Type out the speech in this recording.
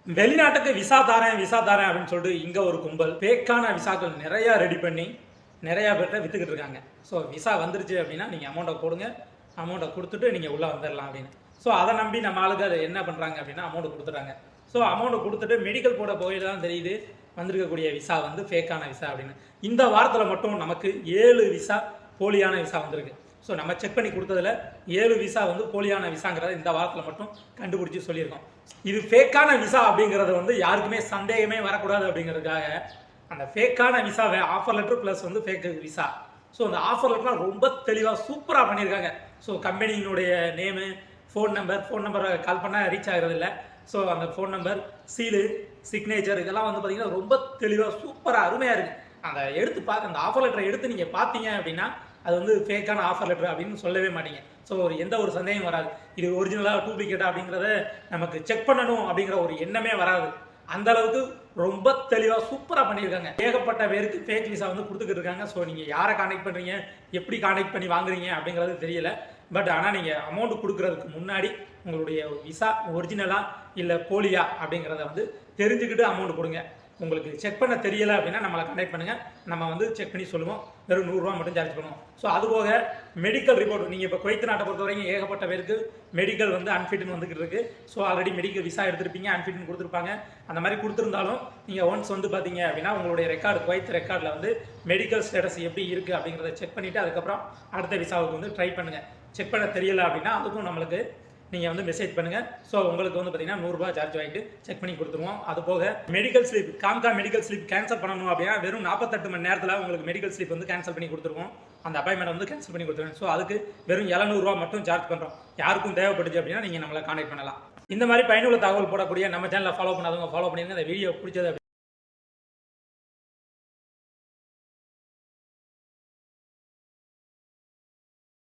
வெளிநாட்டுக்கு விசா தாரேன் அப்படின்னு சொல்லிட்டு இங்கே ஒரு கும்பல் ஃபேக்கான விசாக்கள் நிறையா ரெடி பண்ணி நிறையா பேர்கிட்ட விற்றுக்கிட்டு இருக்காங்க. ஸோ விசா வந்துருச்சு அப்படின்னா நீங்கள் அமௌண்ட்டை கொடுங்க, அமௌண்ட்டை கொடுத்துட்டு நீங்கள் உள்ளே வந்துடலாம் அப்படின்னு. ஸோ அதை நம்பி நம்ம ஆளுக்கு அதை என்ன பண்ணுறாங்க அப்படின்னா அமௌண்ட்டு கொடுத்துட்றாங்க. ஸோ அமௌண்ட்டு கொடுத்துட்டு மெடிக்கல் போட போயில தான் தெரியுது வந்திருக்கக்கூடிய விசா வந்து ஃபேக்கான விசா அப்படின்னு. இந்த வாரத்தில் மட்டும் நமக்கு 7 விசா போலியான விசா வந்திருக்கு. ஸோ நம்ம செக் பண்ணி கொடுத்ததில் 7 விசா வந்து போலியான விசாங்கிறத இந்த வாரத்தில் மட்டும் கண்டுபிடிச்சி சொல்லியிருக்கோம். இது ஃபேக்கான விசா அப்படிங்கிறது வந்து யாருக்குமே சந்தேகமே வரக்கூடாது அப்படிங்கிறதுக்காக அந்த ஃபேக்கான விசாவை ஆஃபர் லெட்டர் ப்ளஸ் வந்து ஃபேக் விசா. ஸோ அந்த ஆஃபர் லெட்டர்லாம் ரொம்ப தெளிவாக சூப்பராக பண்ணியிருக்காங்க. ஸோ கம்பெனியினுடைய நேமு, ஃபோன் நம்பரை கால் பண்ணால் ரீச் ஆகிறது இல்லை. ஸோ அந்த ஃபோன் நம்பர், சீலு, சிக்னேச்சர் இதெல்லாம் வந்து பார்த்தீங்கன்னா ரொம்ப தெளிவாக சூப்பராக அருமையாக இருக்குது. அந்த எடுத்து பார்க்க அந்த ஆஃபர் லெட்டரை எடுத்து நீங்கள் பார்த்தீங்க அப்படின்னா அது வந்து ஃபேக்கான ஆஃபர் லெட்டர் அப்படின்னு சொல்லவே மாட்டீங்க. ஸோ எந்த ஒரு சந்தேகம் வராது. இது ஒரிஜினலாக டூப்ளிகேட்டா அப்படிங்கிறத நமக்கு செக் பண்ணணும் அப்படிங்கிற ஒரு எண்ணமே வராது. அந்த அளவுக்கு ரொம்ப தெளிவாக சூப்பராக பண்ணியிருக்காங்க. ஏகப்பட்ட பேருக்கு ஃபேக் விசா வந்து கொடுத்துக்கிட்டு இருக்காங்க. ஸோ நீங்கள் யாரை கான்டெக்ட் பண்ணுறீங்க, எப்படி கான்டெக்ட் பண்ணி வாங்குறீங்க அப்படிங்கிறது தெரியல. பட் ஆனால் நீங்கள் அமௌண்ட் கொடுக்குறதுக்கு முன்னாடி உங்களுடைய விசா ஒரிஜினலா இல்லை போலியா அப்படிங்கிறத வந்து தெரிஞ்சுக்கிட்டு அமௌண்ட் கொடுங்க. உங்களுக்கு செக் பண்ண தெரியலை அப்படின்னா நம்மளை கான்டெக்ட் பண்ணுங்கள், நம்ம வந்து செக் பண்ணி சொல்லுவோம். வெறும் 100 ரூபா மட்டும் சார்ஜ் பண்ணுவோம். ஸோ அதுபோக மெடிக்கல் ரிப்போர்ட், நீங்கள் இப்போ குவைத் நாட்டை பொறுத்த வரைக்கும் ஏகப்பட்ட பேருக்கு மெடிக்கல் வந்து அன்ஃபிட்னு வந்துக்கிட்டு இருக்கு. ஸோ ஆல்ரெடி மெடிக்கல் விசா எடுத்திருப்பீங்க, அன்ஃபிட்னு கொடுத்துருப்பாங்க. அந்த மாதிரி கொடுத்துருந்தாலும் நீங்கள் ஒன்ஸ் வந்து பார்த்தீங்க அப்படின்னா உங்களுடைய ரெக்கார்டு, குவைத் ரெக்கார்டில் வந்து மெடிக்கல் ஸ்டேட்டஸ் எப்படி இருக்குது அப்படிங்கிறத செக் பண்ணிவிட்டு அதுக்கப்புறம் அடுத்த விசாவுக்கு வந்து ட்ரை பண்ணுங்கள். செக் பண்ண தெரியலை அப்படின்னா அதுக்கும் நம்மளுக்கு நீங்கள் வந்து மெசேஜ் பண்ணுங்கள். ஸோ உங்களுக்கு வந்து பார்த்தீங்கன்னா 100 ரூபா சார்ஜ் வாங்கிட்டு செக் பண்ணி கொடுத்துருவோம். அது போக மெடிக்கல் ஸ்லிப், காம்கா மெடிக்கல் ஸ்லிப் கேன்சல் பண்ணணும் அப்படின்னா வெறும் 48 மணி நேரத்தில் உங்களுக்கு மெடிக்கல் ஸ்லிப் வந்து கேன்சல் பண்ணி கொடுத்துருவோம். அந்த அப்பாயின்மெண்ட் வந்து கேன்சல் பண்ணி கொடுத்துருவோம். ஸோ அதுக்கு வெறும் 700 ரூபா மட்டும் சார்ஜ் பண்ணுறோம். யாருக்கும் தேவைப்பட்டுச்சு அப்படின்னா நீங்கள் நம்மளை கான்டெக்ட் பண்ணலாம். இந்த மாதிரி பயனுள்ள தகவல் போடக்கூடிய நம்ம சேனலை ஃபாலோ பண்ணாதவங்க ஃபாலோ பண்ணிடுங்க. இந்த வீடியோ பிடிச்சது